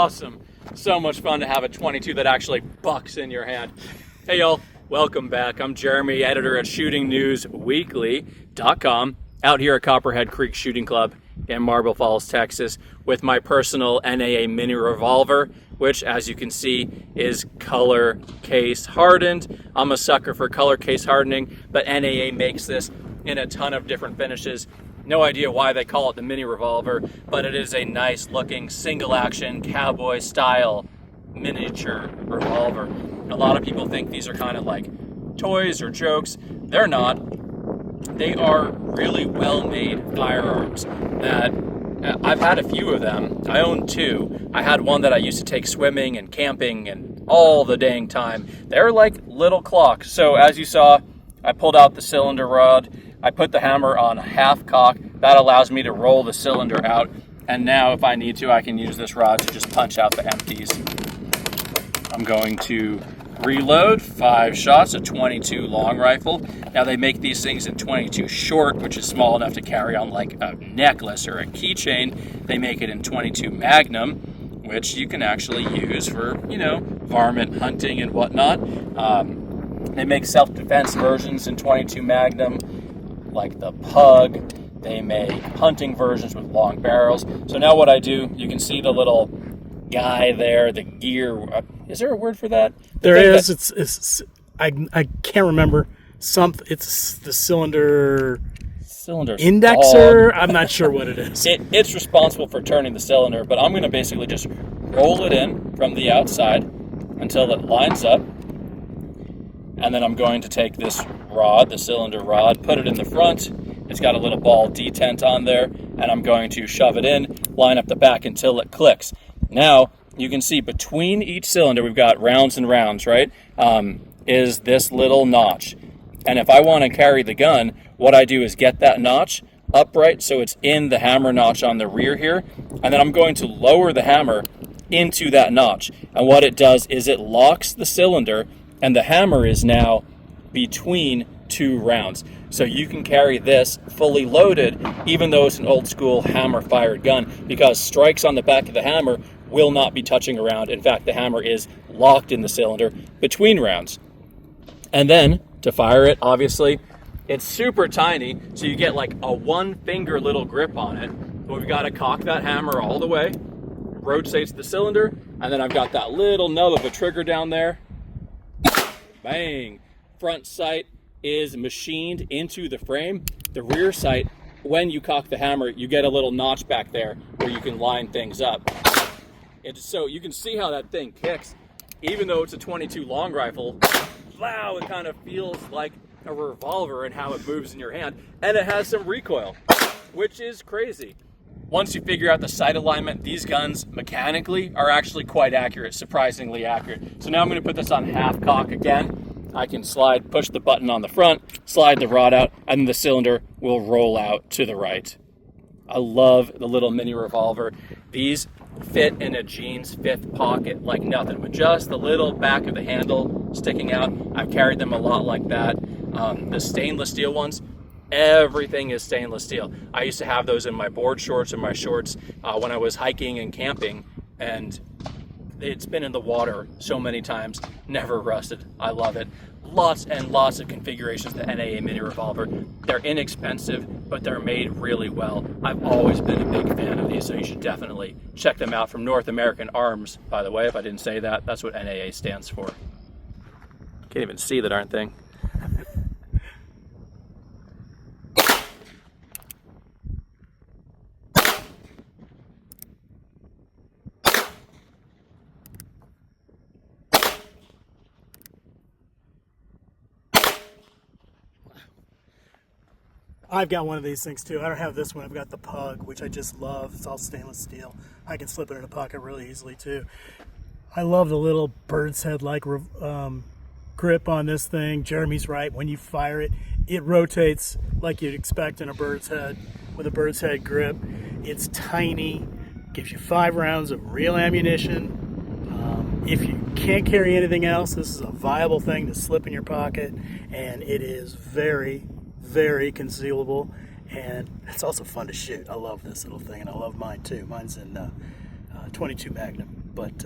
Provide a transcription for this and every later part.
awesome. So much fun to have a 22 that actually bucks in your hand. Hey y'all, welcome back. I'm Jeremy, editor at shootingnewsweekly.com, out here at Copperhead Creek Shooting Club in Marble Falls, Texas, with my personal NAA Mini Revolver, which, as you can see, is color case hardened. I'm a sucker for color case hardening, but NAA makes this in a ton of different finishes. No idea why they call it the Mini Revolver, but it is a nice looking single action cowboy style miniature revolver. A lot of people think these are kind of like toys or jokes. They're not. They are really well made firearms that I've had a few of them. I own two. I had one that I used to take swimming and camping and all the dang time. They're like little clocks. So as you saw, I pulled out the cylinder rod. I put the hammer on half cock. That allows me to roll the cylinder out. And now if I need to, I can use this rod to just punch out the empties. I'm going to reload 5 shots, a 22 long rifle. Now they make these things in 22 short, which is small enough to carry on like a necklace or a keychain. They make it in 22 Magnum, which you can actually use for, varmint hunting and whatnot. They make self-defense versions in 22 Magnum, like the Pug. They make hunting versions with long barrels. So now what I do, you can see the little guy there, the gear. Is there a word for that? There is. I can't remember. It's the cylinder indexer. I'm not sure what it is. It's responsible for turning the cylinder, but I'm going to basically just roll it in from the outside until it lines up. And then I'm going to take this rod, the cylinder rod, put it in the front. It's got a little ball detent on there, and I'm going to shove it in, line up the back until it clicks. Now, you can see between each cylinder, we've got rounds and rounds, right? Is this little notch. And if I want to carry the gun, what I do is get that notch upright so it's in the hammer notch on the rear here. And then I'm going to lower the hammer into that notch. And what it does is it locks the cylinder, and the hammer is now between 2 rounds. So you can carry this fully loaded, even though it's an old school hammer fired gun, because strikes on the back of the hammer will not be touching around. In fact, the hammer is locked in the cylinder between rounds. And then to fire it, obviously, it's super tiny, so you get like a 1-finger little grip on it. But we've got to cock that hammer all the way, rotates the cylinder, and then I've got that little nub of a trigger down there. Bang! Front sight is machined into the frame. The rear sight, when you cock the hammer, you get a little notch back there where you can line things up. So you can see how that thing kicks. Even though it's a 22 long rifle, wow, it kind of feels like a revolver in how it moves in your hand. And it has some recoil, which is crazy. Once you figure out the sight alignment, these guns mechanically are actually quite accurate, surprisingly accurate. So now I'm going to put this on half cock again. I can push the button on the front, slide the rod out, and then the cylinder will roll out to the right. I love the little Mini Revolver. These fit in a jeans 5th pocket like nothing, with just the little back of the handle sticking out. I've carried them a lot like that. The stainless steel ones, everything is stainless steel. I used to have those in my board shorts and my shorts when I was hiking and camping, and it's been in the water so many times, never rusted. I love it. Lots and lots of configurations, the NAA Mini Revolver. They're inexpensive, but they're made really well. I've always been a big fan of these, so you should definitely check them out from North American Arms, by the way. If I didn't say that, that's what NAA stands for. Can't even see that darn thing. I've got one of these things too. I don't have this one. I've got the Pug, which I just love. It's all stainless steel. I can slip it in a pocket really easily too. I love the little bird's head like grip on this thing. Jeremy's right. When you fire it, it rotates like you'd expect in a bird's head with a bird's head grip. It's tiny. Gives you 5 rounds of real ammunition. If you can't carry anything else, this is a viable thing to slip in your pocket, and it is very, very concealable, and it's also fun to shoot. I love this little thing, and I love mine too. Mine's in 22 Magnum. But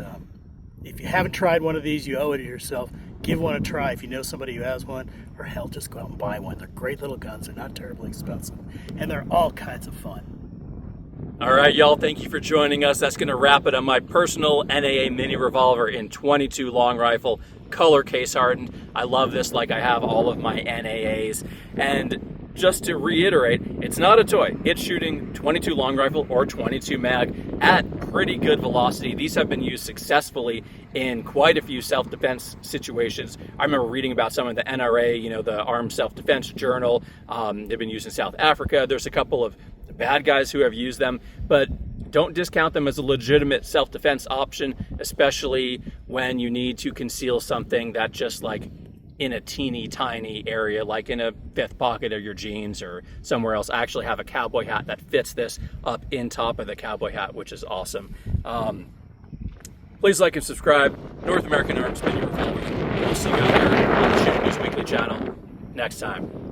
if you haven't tried one of these, you owe it to yourself. Give one a try if you know somebody who has one, or hell, just go out and buy one. They're great little guns. They're not terribly expensive, and they're all kinds of fun. All right, y'all, thank you for joining us. That's going to wrap it on my personal NAA Mini Revolver in .22 long rifle, color case hardened. I love this like I have all of my NAAs. And just to reiterate, it's not a toy. It's shooting .22 long rifle or .22 mag at pretty good velocity. These have been used successfully in quite a few self-defense situations. I remember reading about some of the NRA, the Armed Self-Defense Journal. They've been used in South Africa. There's a couple of bad guys who have used them, but don't discount them as a legitimate self-defense option, especially when you need to conceal something that just like in a teeny tiny area, like in a fifth pocket of your jeans or somewhere else. I actually have a cowboy hat that fits this up in top of the cowboy hat, which is awesome. Please like and subscribe. North American Arms Mini Revolver. We'll see you out here on the Shooting News Weekly channel next time.